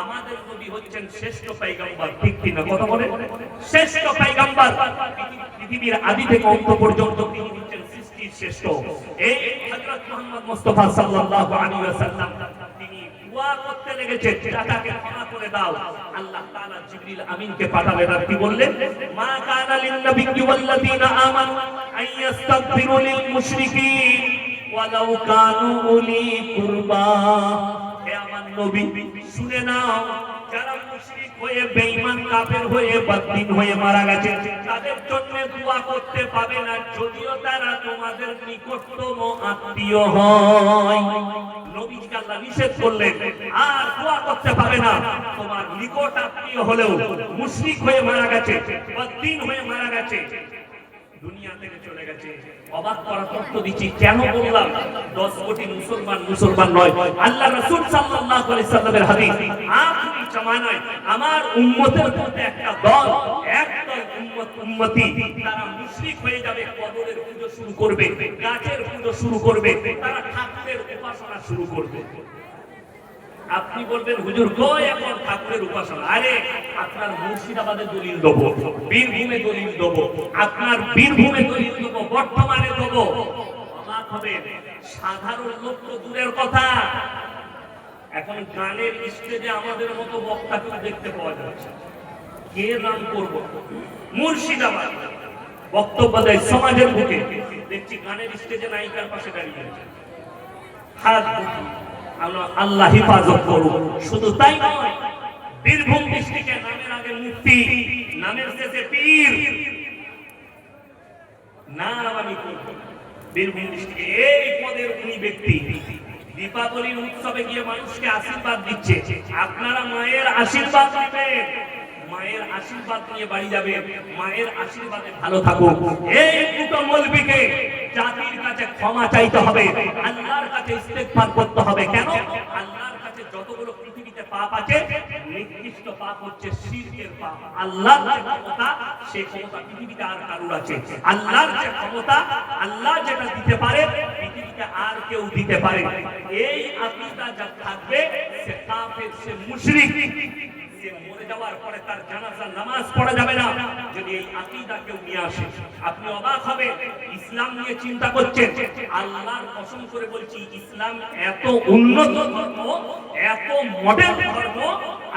আমাদের নবী হচ্ছেন শ্রেষ্ঠ পয়গম্বর, ঠিক কি না? কথা বলে শ্রেষ্ঠ পয়গম্বর, পৃথিবীর আদি থেকে অন্ত পর্যন্ত তিনি হচ্ছেন সৃষ্টির শ্রেষ্ঠ। এই হযরত মুহাম্মদ মুস্তাফা সাল্লাল্লাহু আলাইহি ওয়াসাল্লাম তিনি দোয়া করতে লেগেছেন, চাচাকে ক্ষমা করে দাও। আল্লাহ তাআলা জিবরিল আমিনকে পাঠালেন, আর কি বললেন? মা কানা লিন নাবিয়্যি ওয়াল্লাযীনা আমানু আইয়াস্তাগফিরু লিল মুশরিকিন ওয়ালাউ কানু উলি কুরবা। হে আমার নবী, শুনে নাও, যারা মুশরিক হয়ে বেঈমান কাফের হয়ে বদ্দিন হয়ে মারা গেছে তাদের জন্য দোয়া করতে পাবে না, যদিও তারা তোমাদের নিকটতম আত্মীয় হয়। নবীকে আল্লাহ নিষেধ করলেন, আর দোয়া করতে পাবে না। তোমার নিকট আত্মীয় হলেও মুশরিক হয়ে মারা গেছে, বদ্দিন হয়ে মারা গেছে, দুনিয়া থেকে চলে গেছে। অবাক করা তথ্য দিচ্ছি, কেন বললাম 10 কোটি মুসলমান মুসলমান নয়? আল্লাহ রাসূল সাল্লাল্লাহু আলাইহি সাল্লামের হাদিস, আখিরি জামানায় আমার উম্মতের মধ্যে একটা দল, একদল উম্মতি, তারা মুশরিক হয়ে যাবে, কবরের পূজা শুরু করবে, গাছের পূজা শুরু করবে, তারা ঠাকুরের উপাসনা শুরু করবে। আপনি বলবেন হুজুর কই এখন ঠাকুরের উপাসনা? আরে আপনার মুর্শিদাবাদে দলিল দেব, বীরভূমে দলিল দেব, আপনার বীরভূমে দলিল দেব, বর্তমানে দেব। অবাক হবে, সাধারণ লোক তো দূরের কথা, এখন গানের স্টেজে আমাদের মতো বক্তাকে দেখতে পাওয়া যাচ্ছে। কে নাম করব? মুর্শিদাবাদ বক্তব্য দেয় সমাজের বুকে, দেখছি গানের স্টেজে নায়িকার পাশে দাঁড়িয়ে আছে। হাত আল্লাহ হেফাজত করুন। শুধু তাই নয়, বীরভূম ডিস্ট্রিক্টে নামের আগে মুফতি, নামের শেষে পীর, নাম আমি করব। বীরভূম ডিস্ট্রিক্টে এই পদের উনি ব্যক্তি দীপাবলির উৎসবে গিয়ে মানুষকে আশীর্বাদ দিচ্ছে। আপনারা মায়ের আশীর্বাদ নেবেন, মায়ের আশীর্বাদ নিয়ে বাড়ি যাবে, মায়ের আশীর্বাদে ভালো থাকুন। এই দুটো মৌলবীকে জাতির কাছে ক্ষমা চাইতে হবে, আল্লাহর কাছে ইস্তেগফার করতে হবে। কেন? আল্লাহর কাছে যতগুলো পৃথিবীতে পাপ আছে, নিকৃষ্ট পাপ হচ্ছে শিরকের পাপ। আল্লাহর যে ক্ষমতা, সেই ক্ষমতা পৃথিবীতে আর কারোর আছে? আল্লাহর যে ক্ষমতা, আল্লাহ যেটা দিতে পারে, পৃথিবীতে আর কেউ দিতে পারে। এই আকীদা যা থাকবে, সে কাফের, সে মুশরিক, সে মরে যাওয়ার পরে তার জানাজার নামাজ পড়া যাবে না যদি এই আকীদা কেউ নিয়ে আসে। আপনি অবাক হবেন, ইসলাম নিয়ে চিন্তা করছেন, আল্লাহর কসম করে বলছি, ইসলাম এত উন্নত ধর্ম, এত মডেল ধর্ম,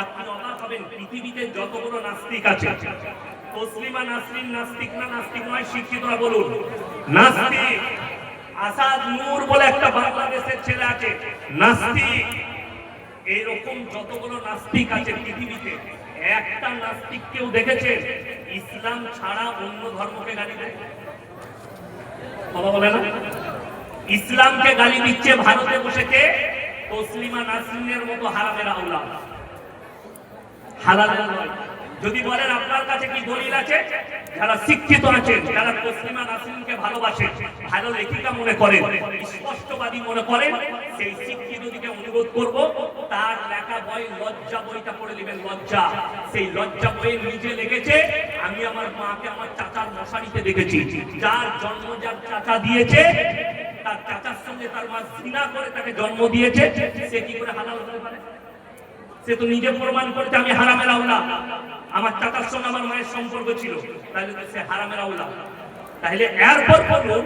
আপনি অবাক হবেন। পৃথিবীতে যতগুলো নাস্তিক আছে, তসলিমা নাসরিন নাস্তিক না? নাস্তিক নয়, শিক্ষিতরা বলুন নাস্তিক। আসাদ নূর বলে একটা বাংলাদেশের ছেলে আছে, নাস্তিক। এইরকম যতগুলো নাস্তিক আছে পৃথিবীতে, একটা নাস্তিক কেউ দেখেছে ইসলাম ছাড়া অন্য ধর্মকে গালি দেয়? কথা বলে না? ইসলামকে গালি দিচ্ছে ভারতে বসে কে? তসলিমা নাসরিনের মতো হারামের আওলাদ, হালালের নয়। যদি বলেন আপনার কাছে কি দলিল আছে, যারা শিক্ষিত আছেন, যারা তসলিমা নাসরিনকে ভালোবাসেন, ভালো লেখিকা মনে করেন, স্পষ্টবাদী মনে করেন, সেই শিক্ষিত দিকে অনুরোধ করব, তার লেখা বই লজ্জা বইটা পড়ে দিবেন। লজ্জা, সেই লজ্জা বইয়ে নিজে লিখেছে, আমি আমার মাকে আমার চাচার মশারিতে দেখেছি। যার জন্ম যার চাচা দিয়েছে, তার চাচার সঙ্গে তার মা জিনা করে তাকে জন্ম দিয়েছে, সে কি করে হালাল হতে পারে? সে তো নিজে প্রমাণ করেছে আমি হারামের আওলাদ, আমার চাচার সঙ্গে আমার মায়ের সম্পর্ক ছিল, তাহলে সে হারামের আওলাদ। তাহলে এরপর বলুন,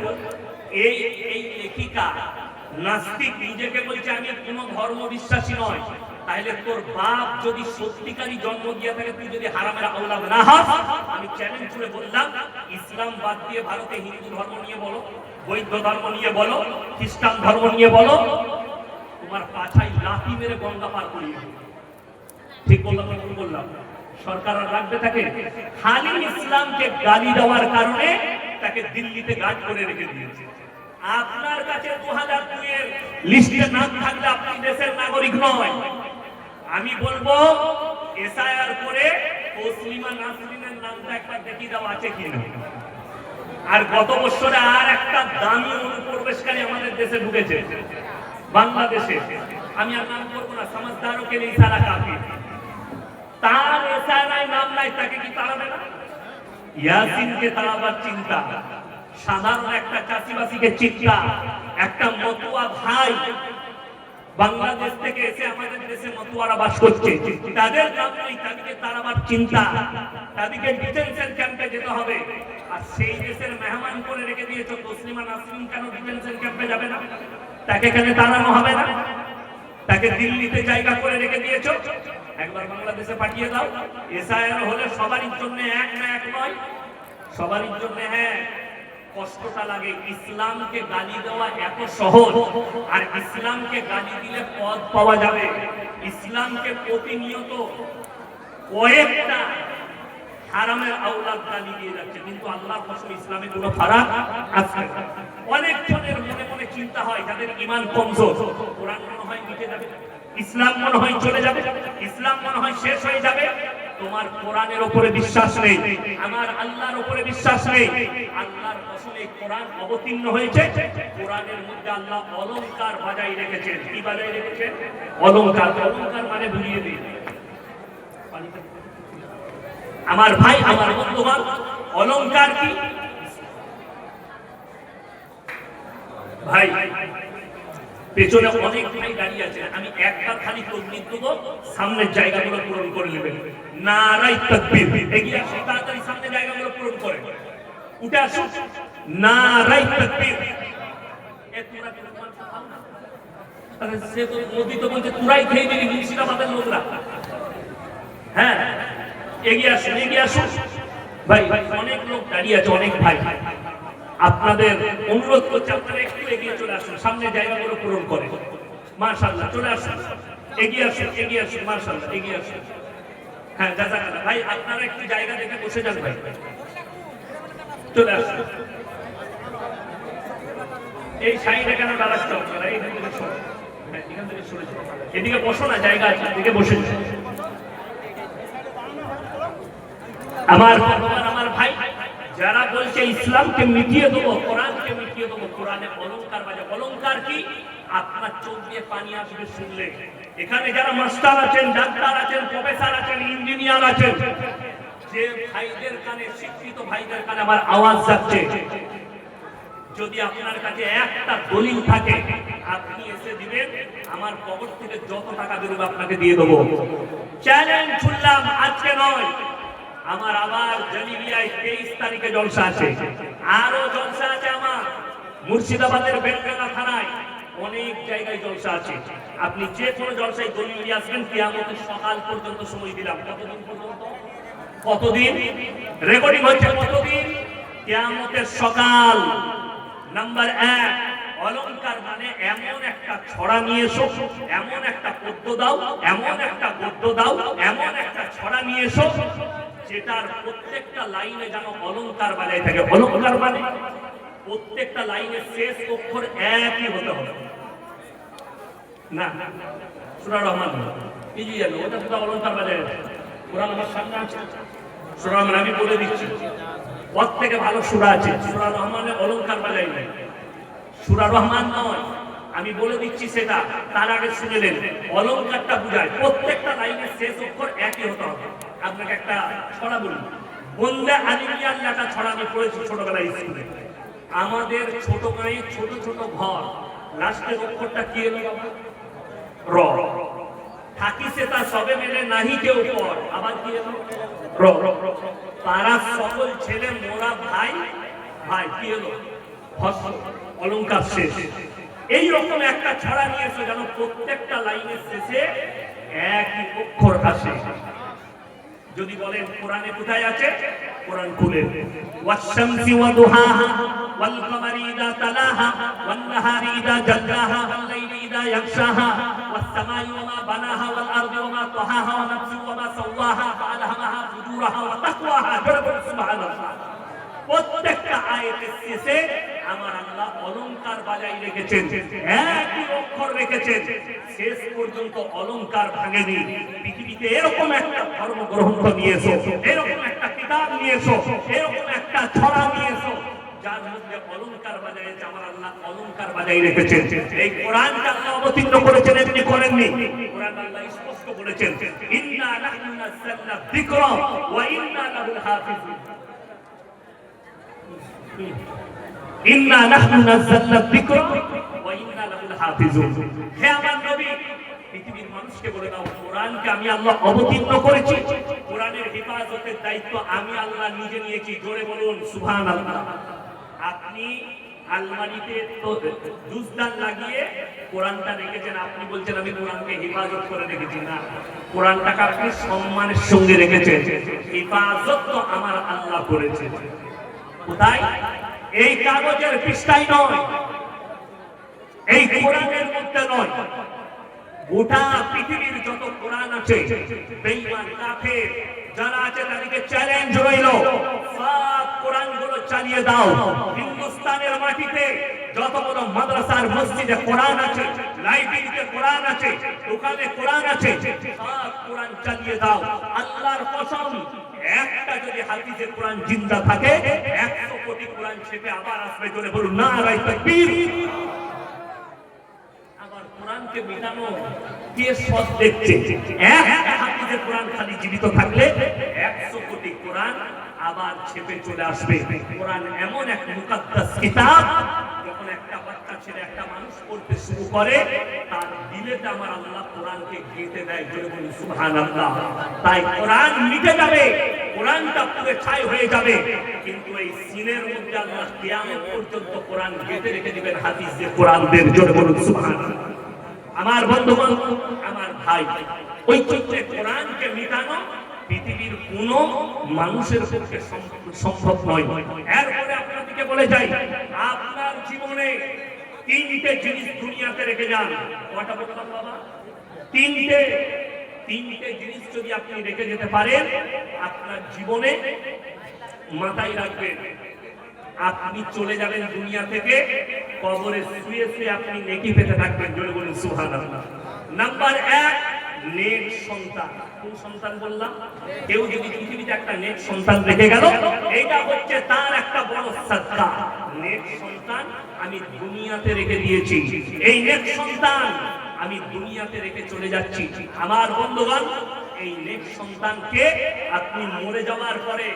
এই লেখিকা নাস্তিক নিজেকে বলছে আমি কোনো ধর্ম বিশ্বাসী নয়, তাহলে তোর বাপ যদি সত্যিকারই জন্ম দিয়ে থাকে, তুই যদি হারামের আওলাদ না হস, আমি চ্যালেঞ্জ করে বললাম, ইসলাম বাদ দিয়ে ভারতে হিন্দু ধর্ম নিয়ে বলো, বৌদ্ধ ধর্ম নিয়ে বলো, খ্রিস্টান ধর্ম নিয়ে বলো, তোমার পাছায় লাথি মেরে গঙ্গা পার করিয়ে। ঠিক বললাম না? ভুল বললাম? সরকার আর রাখবে তাকে? খালি ইসলামকে গালি দেওয়ার কারণে তাকে দিল্লিতে গার্ড করে রেখে দিয়েছে। আপনার কাছে 2002 এর লিস্টে নাম থাকলে আপনি দেশের নাগরিক নয়। আমি বলবো এসআইআর করে তসলিমা নাসরিনের নামটা একবার দেখিয়ে দেওয়া আছে কিনা। আর গত বছরে আর একটা দামি অনুপ্রবেশকারী আমাদের দেশে ঢুকেছে, বাংলাদেশে। আমি আর নাম করবো না, সমাজদারও কে ইশারা কাফি। তার এসআইআর নাম নাই, তাকে কি তাড়াবে না? ইয়াসিনকে তাড়াবার চিন্তা, সাধারণ একটা চাষিবাসীকে চিন্তা, একটা মতুয়া ভাই বাংলাদেশ থেকে এসে আমাদের দেশে মতুয়ারা বাস করছে, তাদের নাম নেই, তাদেরকে তাড়াবার চিন্তা, তাদেরকে ডিটেনশন ক্যাম্পে যেতে হবে। আর সেই দেশের মেহমান করে রেখে দিয়েছো তসলিমা নাসরিন, কেন ডিটেনশন ক্যাম্পে যাবে না? তাকে কেন তাড়ানো হবে না? তাকে দিল্লিতে জায়গা করে রেখে দিয়েছো, একবার বাংলাদেশে পাঠিয়ে দাও। এসআইআর হলে সবারই জন্য এক না এক নয়, সবারই জন্য। হ্যাঁ, কষ্টটা লাগে। ইসলামকে গালি দেওয়া এত সহজ, আর ইসলামকে গালি দিলে পদ পাওয়া যাবে। ইসলামকে প্রতিনিয়ত কয়েকটা হারামের আওলাদ গালি দিয়ে যাচ্ছে, কিন্তু আল্লাহর কসম ইসলামে কোনো ফারাক আছে না। অনেক জনের মনে মনে চিন্তা হয়, যাদের ঈমান কমজোর, কোরআন মনে হয় মিটে যাবে, ইসলাম মনে হয় চলে যাবে, ইসলাম মনে হয় শেষ হয়ে যাবে। তোমার কোরআনের উপরে বিশ্বাস নেই, আমার আল্লাহর উপরে বিশ্বাস নেই। আল্লাহর কসম এই কোরআন অবতীর্ণ হয়েছে, কোরআনের মধ্যে আল্লাহ অলংকার বাজাই রেখেছেন। কি বাজাই রেখেছেন? অলংকার। অলংকার মানে বুঝিয়ে দিই আমার ভাই, আমার বন্ধুগণ, অলংকার কি? ভাই পেছনে অনেক ভাই দাঁড়িয়ে আছে, আমি একবার খালি তকবীর দেবো, সামনের জায়গাগুলো পূরণ করে নেবেন। নারায়ে তাকবীর। এগিয়ে আসুন, তাড়াতাড়ি সামনের জায়গাগুলো পূরণ করে উঠে আসুন। নারায়ে তাকবীর। এ তোরা কেন মানতে পারো না? আরে সে তো মোদি তো বলছে তোরাই খেয়ে দিবি মুর্শিদাবাদের লোকরা। হ্যাঁ, এগিয়ে আসুন, এগিয়ে আসুন। ভাই অনেক লোক দাঁড়িয়ে আছে, অনেক ভাই, আপনাদের অনুরোধ করছি আপনারা একটু এগিয়ে চলে আসুন, সামনে জায়গাগুলো পূরণ করে। মাশাআল্লাহ, চলে আসুন, এগিয়ে আসুন, এগিয়ে আসুন, মাশাআল্লাহ, এগিয়ে আসুন। হ্যাঁ, জাযাকাল্লাহ। ভাই আপনারা একটু জায়গা দেখে বসে যান, ভাই চলে আসুন। এই সাইডে কেন দাঁড়াচ্ছ আপনারা? এইখান থেকে সরে, হ্যাঁ এখান থেকে সরে যান, এদিকে বসো না, জায়গা আছে, এদিকে বসে যান। আমার ভগবান, আমার ভাই, যারা বলছে ইসলামকে মিটিয়ে দেবো, কোরআনকে মিটিয়ে দেবো, কোরআনে অলংকার বাজে। অলংকার কি? আপনার চোখ দিয়ে পানি আসবে শুনলে। এখানে যারা মাস্টার আছেন, ডাক্তার আছেন, প্রফেসর আছেন, ইঞ্জিনিয়ার আছেন, যে ভাইদের কানে, শিক্ষিত ভাইদের কানে আমার আওয়াজ যাচ্ছে, যদি আপনার কাছে একটা দলিল থাকে আপনি এসে দিবেন, আমার পকেট থেকে যত টাকা বেরোবে আপনাকে দিয়ে দেবো। চ্যালেঞ্জ ছুড়লাম, আজকে নয়, আমার আবার জানিবিয়ায় 23 তারিখে জলসা আছে, আরো জলসা আছে আমার মুর্শিদাবাদের বেলডাঙ্গা থানায়, অনেক জায়গায় জলসা আছে। আপনি যে কোনো জলসায় দলিল নিয়ে আসবেন, কিয়ামতের সকাল পর্যন্ত সময় দিলাম। কতদিন পর্যন্ত? কতদিন? রেকর্ডিং হচ্ছে কতদিন? কিয়ামতের সকাল। নাম্বার 1, অলংকার মানে এমন একটা ছড়া নিয়ে এসো, এমন একটা পদ্য দাও, এমন একটা গদ্য দাও, এমন একটা ছড়া নিয়ে এসো যেটার প্রত্যেকটা লাইনে যেন অলংকার বাজায় থাকে। অলংকার মানে প্রত্যেকটা লাইনের শেষ অক্ষর একই হতে হবে না। সূরা রহমান কি জানো, ওটা তো অলংকার বাজায় আছে। কোরআন আমার সামনে আছে, সূরা রহমান আমি বলে দিচ্ছি, ওর থেকে ভালো সূরা আছে। সূরা রহমানে অলংকার বাজায় নাই, সূরা রহমান নয়, আমি বলে দিচ্ছি সেটা। তার আগে শুনে নেন, অলংকারটা বুঝায় প্রত্যেকটা লাইনের শেষ অক্ষর একই হতে হবে। আপনাকে একটা ছড়া বলি, বন্দে আলিমিয়ার লেখা ছড়া আমি পড়েছি ছোটবেলায় স্কুলে। আমাদের ছোট গায়ে ছোট ছোট ঘর, লাস্টের অক্ষরটা কি এলো? র। থাকিছে তা সবে মেলে নাহি কেউ পর, আবার কি এলো? র। পাড়ার সকল ছেলে মোরা ভাই, ভাই কি এলো? হস্ত। অলংকার শেষ। এই রকম একটা ছড়া নিয়েছে যেন প্রত্যেকটা লাইনের শেষে একই অক্ষর আসে। যদি বলেন কোরআনে কোথায় আছে, কোরআন খুলেন, ওয়াশ-শামসি ওয়া দুহাহা ওয়াল কামারি ইযা তালাহা ওয়ান নাহারি ইযা জাল্লাহা ওয়াল লাইলি ইযা ইয়াগশাহা ওয়াস সামাই ওয়া মা বানাহা ওয়াল আরদি ওয়া মা তাহাহা ওয়া নাফসি ওয়া মা সাওয়াহা ফাআলহামাহা ফুজুরাহা ওয়া তাকওয়াহা। সুবহানাল্লাহ। প্রত্যেকটা আয়াতের শেষে আমার আল্লাহ অলংকার বাজাই রেখেছেন, একই অক্ষর রেখেছেন, শেষ পর্যন্ত অলংকার ভাঙেনি। পৃথিবীতে এরকম একটা ধর্মগ্রন্থ নিয়েছো, এরকম একটা কিতাব নিয়েছো, এরকম একটা ছড়া নিয়েছো যার মধ্যে অলংকার বাজাইছে, আমার আল্লাহ অলংকার বাজাই রেখেছেন। এই কোরআনকে আল্লাহ অবতীর্ণ করেছেন, এমনি করেননি। কোরআন আল্লাহ স্পষ্ট বলেছেন, ইন্না নাহনু নাযালনা যিকরা ওয়া ইন্না লাহু হাফিজুন। ইন্না নাহনু নাযালনা যিকরা ওয়া ইন্না লাহু হাফিজুন। হে আমার নবী, পৃথিবীর মানুষকে বলে দাও কোরআনকে আমি আল্লাহ অবতীর্ণ করেছি, কোরআনের হেফাজতের দায়িত্ব আমি আল্লাহ নিজে নিয়েছি। জোরে বলুন সুবহানাল্লাহ। আপনি আলমারিতে তো দুজদান লাগিয়ে কোরআনটা রেখেছেন, আপনি বলছেন আমি কোরআনকে হেফাজত করে রেখেছি। না, কোরআনটাকে আপনি সম্মানের সঙ্গে রেখেছেন, হেফাজত তো আমার আল্লাহ করেছে। কোথায়? এই কাগজের পৃষ্ঠায় নয়, এই কোরআনের মধ্যে নয়, গোটা পৃথিবীর যত কোরআন আছে, বেঈমান কাফের যারা আছে তাদেরকে চ্যালেঞ্জ রইল, সব কোরআনগুলো চালিয়ে দাও। হিন্দুস্তানের মাটিতে যত বড় মাদ্রাসার মসজিদে কোরআন আছে, লাইব্রেরিতে কোরআন আছে, দোকানে কোরআন আছে, সব কোরআন চালিয়ে দাও। আল্লাহর কসম, একটা যদি হাদিসে কোরআন জিন্দা থাকে 100 কোটি কোরআন ছেপে আবার আসবে। জোরে বলুন নারায়ে তাকবীর। আবার কোরআনকে মিটানো কে সৎ দেখছে? একটা হাদিসে কোরআন খালি জীবিত থাকলে 100 কোটি কোরআন আবার ছেপে চলে আসবে। কোরআন এমন এক মুকাদ্দাস কিতাব, যখন একটা বাচ্চা ছেলে একটা মানুষ পড়তে শুরু করে তার দিলেতে আমার আল্লাহ কোরআনকে গেঁথে দেয়। জোরে বলুন সুবহানাল্লাহ। তাই কোরআন মিটে যাবে, কোরআনটা পুরো ছাই হয়ে যাবে, কিন্তু এই সিনের মধ্যে আল্লাহ কিয়ামত পর্যন্ত কোরআন গেঁথে রেখে দিবেন হাদিস দিয়ে কোরআনদের। জোরে বলুন সুবহানাল্লাহ। আমার বন্ধুগণ, আমার ভাই, ওই চরিত্রে কোরআনকে মিটানো পৃথিবীর কোন মানুষের পক্ষে সম্ভব নয়। এরপরে আপনাদেরকে বলে যাই, আপনার জীবনে 3টে জিনিস দুনিয়াতে রেখে যান। কয়টা বললাম বাবা? 3টে জিনিস যদি আপনি রেখে যেতে পারেন আপনার জীবনে, মাথায় রাখবেন আপনি চলে যাবেন দুনিয়া থেকে, কবরে শুয়ে শুয়ে আপনি নেকি পেতে থাকবেন। জোরে বলুন সুবহানাল্লাহ। নাম্বার 1, নেক সন্তান। কোন সন্তান বললাম? কেউ যদি পৃথিবীতে একটা নেক সন্তান রেখে গেল, এটা হচ্ছে তার একটা বড় সাদকা। নেক সন্তান আমি দুনিয়াতে রেখে দিয়েছি, এই নেক সন্তান আমি দুনিয়াতে রেখে চলে যাচ্ছি। আমার বন্ধুগণ, এই নেক সন্তানকে আপনি মরে যাওয়ার পরে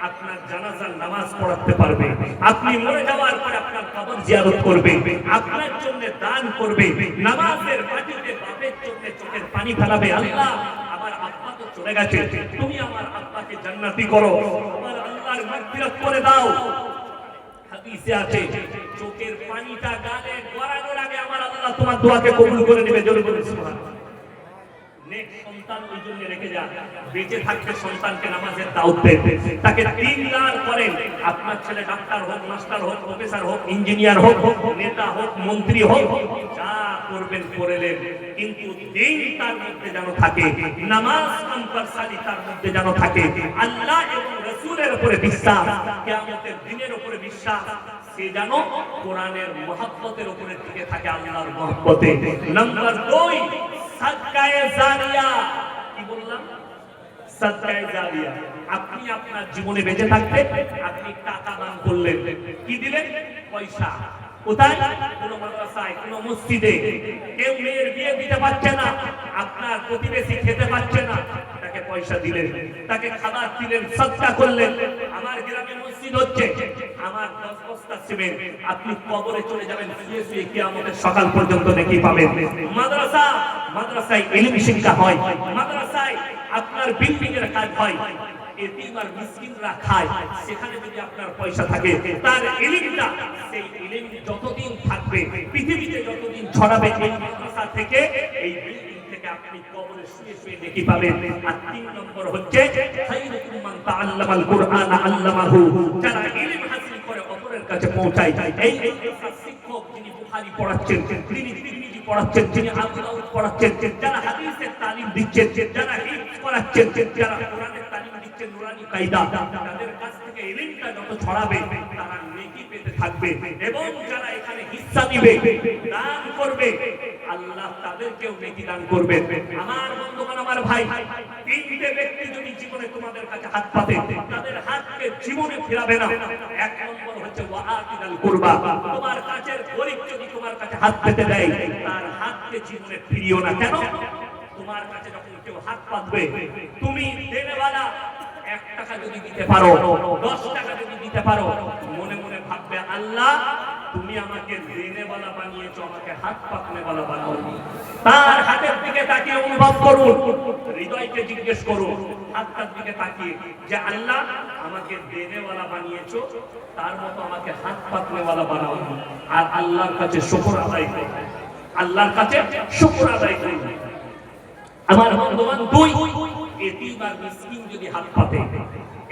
আপনার জানাজার নামাজ পড়াতে পারবে, আপনি মরে যাওয়ার পরে আপনার কবর জিয়ারত করবে, আপনার জন্য দান করবে, নামাজের মাটিতে বাপের জন্য চোখের পানি ফেলাবে। আল্লাহ, আমার আব্বা তো চলে গেছে, তুমি আমার আব্বাকে জান্নাতি করো, আমার আল্লাহর মাগফিরাত করে দাও। হাদিসে আছে, চোখের পানিটা গালে গড়ানোর আগে আমার আল্লাহ তোমার দোয়াকে কবুল করে নেবে। জোরে বলুন সুবহানাল্লাহ। নেক সন্তান ওই জন্য রেখে যান, বেঁচে থাকতে সন্তানকে নামাজের দাওয়াত দেন, তাকে দিনদার করেন। আপনার ছেলে ডাক্তার হোক, মাস্টার হোক, প্রফেসর হোক, ইঞ্জিনিয়ার হোক, নেতা হোক, মন্ত্রী হোক, যা করবেন করেলেন, কিন্তু দিন তার মধ্যে যেন থাকে, নামাজ কম্পালসারি তার মধ্যে যেন থাকে, আল্লাহ এবং রাসূলের উপরে বিশ্বাস, কিয়ামতের দিনের উপরে বিশ্বাস, সে যেন কোরআনের মহব্বতের উপরে টিকে থাকে, আল্লাহর মহব্বতে। নাম্বার 2, সাদকায়ে জারিয়া। কি বললাম? সাদকায়ে জারিয়া। আপনি আপনার জীবনে বেঁচে থাকতে আপনি টাকা দান করলেন, কি দিলেন? পয়সা। কোথায়? কোন মাদ্রাসায়, কোন মসজিদে। কেউ মেয়ের বিয়ে দিতে পারছে না, আপনার প্রতিবেশী খেতে পারছে না, তাকে পয়সা দিলেন, তাকে খাবার দিলেন, সদকা করলেন। আমার গ্রামে মসজিদ হচ্ছে, আমার 10 বস্তা সিমেন্ট, আপনি কবরে চলে যাবেন, শুয়ে শুয়ে কিয়ামতের সকাল পর্যন্ত নেকি পাবেন। মাদ্রাসায় ইলম শিক্ষা হয়, মাদ্রাসায় আপনার বিল্ডিং এর কাজ হয়, এতিম আর মিসকিনরা খায়, সেখানে যদি আপনার পয়সা থাকে, তার ইলমটা, সেই ইলম যতদিন থাকবে, পৃথিবীতে যতদিন ছড়াবে, এই মাদ্রাসা থেকে, এই বিল্ডিং থেকে আপনি কবরে শুয়ে শুয়ে নেকি পাবেন। আর 3 নম্বর হচ্ছে, খায়রুকুম মান তাআল্লামাল কুরআন আল্লামাহু। যারা ইলম হাসিল করে অপরের কাছে পৌঁছায়, এই মাদ্রাসার শিক্ষক যিনি বুখারী পড়াচ্ছেন, তিনি তিরমিজি পড়াচ্ছেন, যিনি আবু দাউদ পড়াচ্ছেন, যারা হাদিসের তালিম দিচ্ছেন, যারা হিফজ করাচ্ছেন, যারা কোরআনের তালিম দিচ্ছেন, নুরানি কায়দা, তাদের কাছ থেকে ইলমটা যত ছড়াবে তারা নেকি পেতে থাকবে। এবং যারা এখানে হিস্সা নিবে, দান করবে, আল্লাহ তাদেরকেও নেকি দান করবে। আমার বন্ধুগণ, আমার ভাই, 3টে ব্যক্তি যদি জীবনে তোমাদের কাছে হাত পাতে, তাদের হাতকে জীবনে ফেরাবে না। 1 নম্বর হচ্ছে ওয়াআতিদাল কুরবা। তোমার কাছের গরীব যদি তোমার কাছে হাত পেতে দেয়, তার হাতকে জীবনে ফিরিও না। কেন? তোমার কাছে যখন কেউ হাত পাতবে, তুমি দেনেওয়ালা 1 টাকা যদি দিতে পারো, 10 টাকা যদি দিতে পারো, মনে মনে ভাববে, আল্লাহ তুমি আমাকে দেনেওয়ালা বানিয়েছো, আমাকে হাত পাতনেওয়ালা বানাওনি। তার হাতের দিকে তাকিয়ে অনুভব করুন, হৃদয়কে জিজ্ঞেস করুন হাতটার দিকে তাকিয়ে যে আল্লাহ আমাকে দেনেওয়ালা বানিয়েছো, তার মতো আমাকে হাত পাতনেওয়ালা বানাওনি। আর আল্লাহর কাছে শুকর আদায় করুন, আল্লাহর কাছে শুকর আদায় করুন। আমার বন্ধুগণ, দুই, এতিম আর মিসকিন যদি হাত পাতে,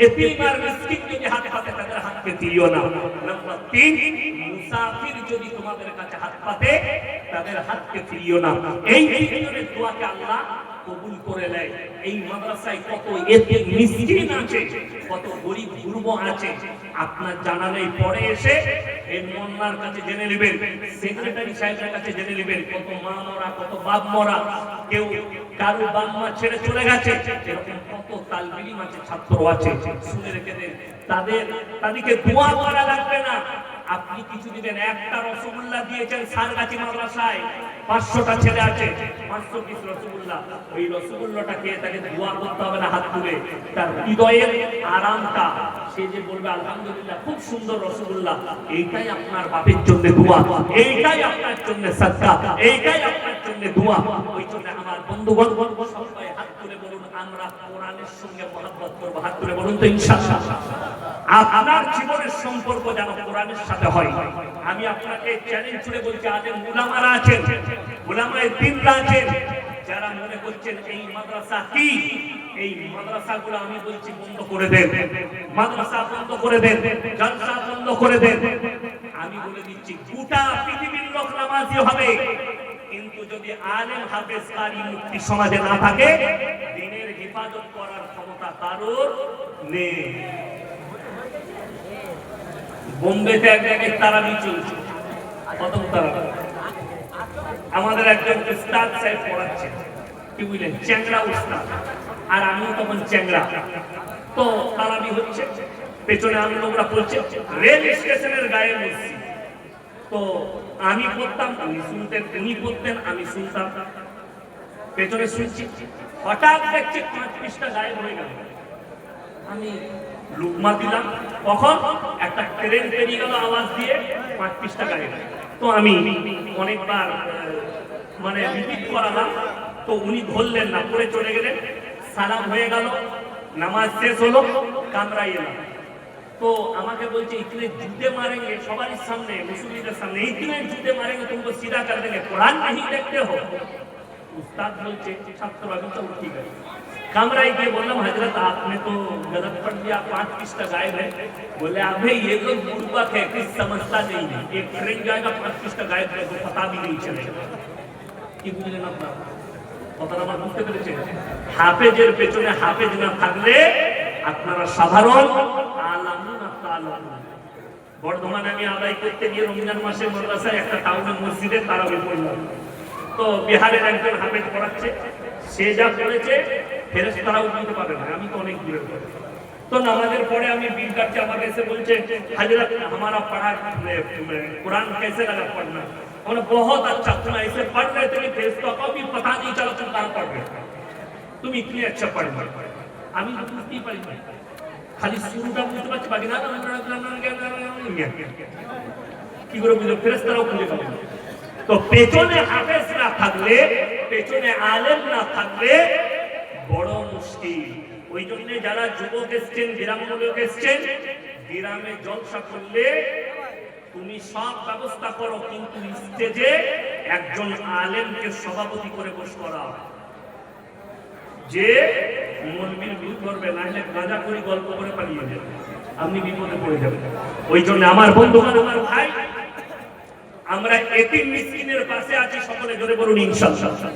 এতিম আর মিসকিন যদি হাত পাতে তাদের হাতকে দিও না। নাম্বার তিন, মুসাফির যদি তোমাদের কাছে হাত পাতে তাদের হাতকে ফিরিও না। এই তিনজনের দোয়াকে আল্লাহ কবুল করে নেয়। এই মাদ্রাসায় কত এতিম মিসকিন আছে, কত গরিব গুরবা আছে, আপনার জানা নেই। পরে এসে এই মোল্লার কাছে জেনে নেবেন, সেক্রেটারি সাহেবের কাছে জেনে নেবেন কত মা মরা, কত বাপ মরা, কেউ কারো বাপ মা ছেড়ে চলে গেছে, এরকম কত তালবিল আছে, ছাত্র আছে। শুনে রেখে দেন, তাদেরকে দোয়া করা লাগবে না, আপনি কিছু দিবেন। একটা রসগোল্লা দিয়েছেন সারগাছি মাদ্রাসায়, 500টা ছেলে আছে, 500 পিস রসগোল্লা, ওই রসগোল্লাটা খেয়ে তাকে দোয়া করতে হবে না হাত তুলে। তার হৃদয়ের আরামটা, সে যে বলবে আলহামদুলিল্লাহ খুব সুন্দর রসগোল্লা, এইটাই আপনার বাপের জন্য দোয়া, এইটাই আপনার জন্য সাদকা, এইটাই আপনার জন্য দোয়া। ওই জন্য আমার বন্ধুগণ সবাই হাত তুলে বলুন, আমরা কোরআনের সঙ্গে মহব্বত করব। হাত তুলে বলুন তো ইনশাআল্লাহ। আপনার জীবনের সম্পর্ক যেন কোরআনের সাথে হয়। আমি আপনাকে চ্যালেঞ্জ ছুড়ে বলছি, আলেম উলামারা আছেন, উলামায়ে দ্বীনরা আছেন, যারা মনে করছেন এই মাদ্রাসা কি, এই মাদ্রাসাগুলো আমি বলছি বন্ধ করে দেন, মাদ্রাসা বন্ধ করে দেন, জলসা বন্ধ করে দেন। আমি বলে দিচ্ছি গোটা পৃথিবীর লোক নামাজি হবে, কিন্তু যদি আলেম হাফেজ কারি মুফতি সমাজে না থাকে, দ্বীনের হেফাজত করার ক্ষমতা কারোর নেই। বোম্বেতে এক জায়গায় তারাবি চলছে, কত তারাবি, আমাদের একজন উস্তাদ সাহেব পড়াচ্ছে, কি বুঝলেন, চ্যাংড়া উস্তাদ, আর আমি তখন চ্যাংড়া। তো তারাবি হচ্ছে, পেছনে আমি লোকরা পড়ছে, রেল স্টেশনের গায়ে মসজিদ। তো আমি পড়তাম, উনি শুনতেন, উনি পড়তেন, আমি শুনতাম, পেছনে শুনছি। হঠাৎ দেখছি 5 পৃষ্ঠা গায়েব হয়ে গেল। আমি লুকমা দিলাম, কখন একটা ট্রেন পেরিয়ে গেল আওয়াজ দিয়ে, 5 পৃষ্ঠা গায়েব। তো আমি অনেকবার মানে রিপিট করালাম, তো উনি ধরলেন না, পড়ে চলে গেলেন। সালাম হয়ে গেল, নামাজ শেষ হলো, কামরায় এলাম। তো আমাকে বলছে ইতনে জুতে মারেंगे সবার সামনে, মুসলিমদের সামনে, ইতনে জুতে মারেंगे तुमको सीधा कर देंगे, कुरान नहीं देखते हो। उस्ताद বলছে, ছাত্র আমি তো ঠিক আছে। कामराई के बोलम हजरत आपने तो गलत पढ़ दिया, 5 पृष्ठा गायब है। बोले अबे ये लोग मूर्ख है, कुछ समझता नहीं है, एक ट्रेन जाएगा 5 पृष्ठा गायब है, तो पता भी नहीं चलेगा। কি বুঝলেন আপনারা? কথাটা আমার বুঝতে পেরেছেন? হাফেজের পেছনে হাফেজ না থাকলে আপনারা সাধারণ আলামুন আতালাম। বর্ধমানে আমি আদায় করতে গিয়ে রমজান মাসে মাদ্রাসায় একটা টাউনের মসজিদে তারাবি পড়লাম। তো বিহারের একজন হাফেজ পড়াচ্ছে, সে যা পড়েছে ফেরেশতারাও বুঝতে পারে না, আমি তো অনেক দূরে পড়ি। तो नमाज़ेर पढ़े हमें बिल करके हमारे से बोलते हजरत हमारा पढ़ा कुरान कैसे लगा पढ़ना, हमने बहुत अच्छा, तुम ऐसे पढ़ रहे थे कि फरिश्तों को भी पता नहीं चला तुम कहाँ पढ़ रहे, तुम इतने अच्छा पढ़ रहे। আমি তো বুঝতেই পারি না, খালি শুরুটা বুঝতে পারছি, বাকি না কি করে বুঝলো, ফেরেশতারাও খুঁজে পাবে না। তো পেছনে হাফেজ না থাকলে, পেছনে আলেম না থাকলে বড় মুশকিল। ওই জন্য যারা যুবক এসছেন, গ্রামমূলক এসছেন, গ্রামে জলসা করলে তুমি সব ব্যবস্থা করো, কিন্তু স্টেজে একজন আলেমকে সভাপতি করে বস করাও, যে মলবির ভিড় করবে, না হলে গাঁজা করে গল্প করে পালিয়ে যাবে, আপনি বিপদে পড়ে যাবেন। ওই জন্য আমার বন্ধুগণ, আমার ভাই, আমরা এতিম মিসকিনের পাশে আছি, সকলে জোরে বলুন ইনশাআল্লাহ।